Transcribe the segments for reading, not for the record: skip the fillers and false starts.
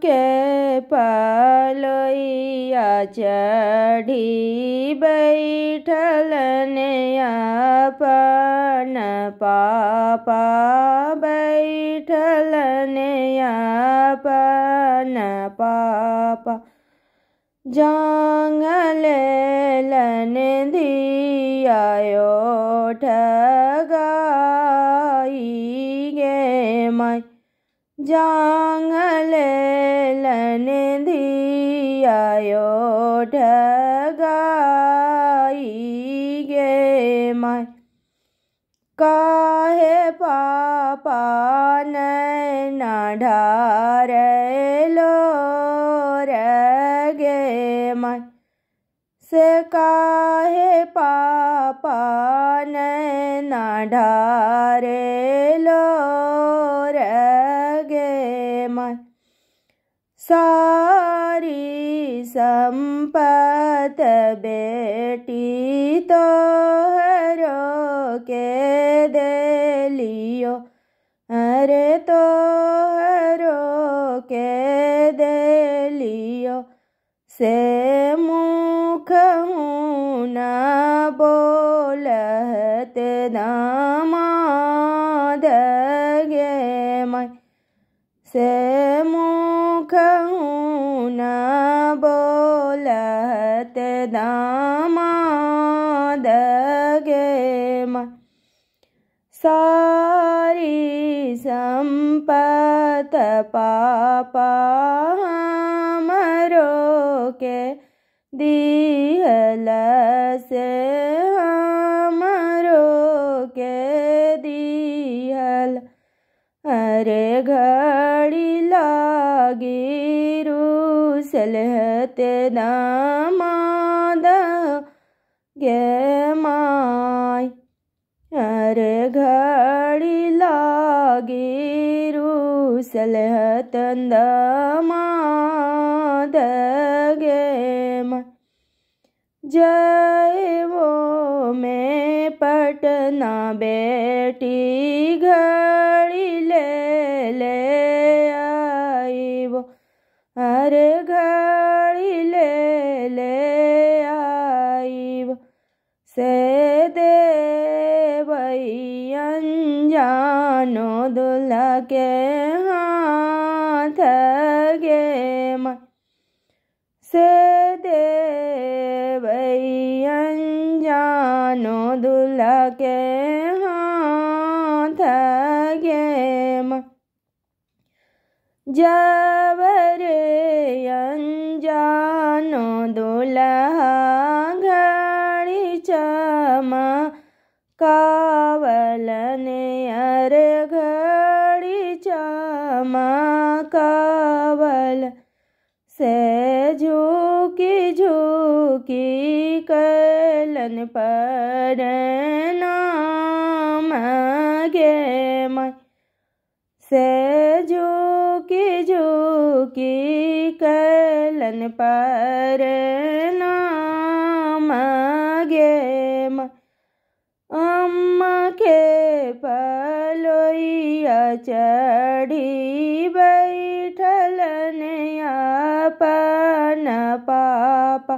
के पलोइया चढ़ी बैठल ने अपन पापा बैठल ने अपन पापा जांगलेलन दियायो ठगाई गे माय जांगलेलन दियायो ठगाई गे माय काहे पापा नैना ढारेलो गे माय से काहे पापा नैना ढारेलो गे माय सारी संपत बेटी तोहरो के दे लियो अरे तोहरो के दे लियो से मुख न बोलत दामाद गे माय से मुख न बोलत दामाद गे माय सारी संपत पापा हमरो के दिहल से हमरो के दिहल अरे घड़ी लागी रूसलहत दामाद गे माय अरे घड़ी लागी रूसलहत दामाद गे माय जय वो में पटना बेटी घड़ी ले आई वो अरे घड़ी ले आई वो से देवई अनजानो दुल्हा के हाथ गे माय से देवई अनजानो दुल्हा के हाथ गे माय जबरे अनजानो दुल्हा घड़ी चमा कावलन अरे घड़ी चमा कावल से झुकी झुकी कलन पर नाम गे माय से झुकी झुकी कलन पर नाम गे माय अम्मा के पलोइया चढ़ी बैठल ने अपन पापा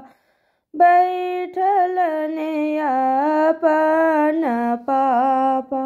बैठल ने अपन पापा।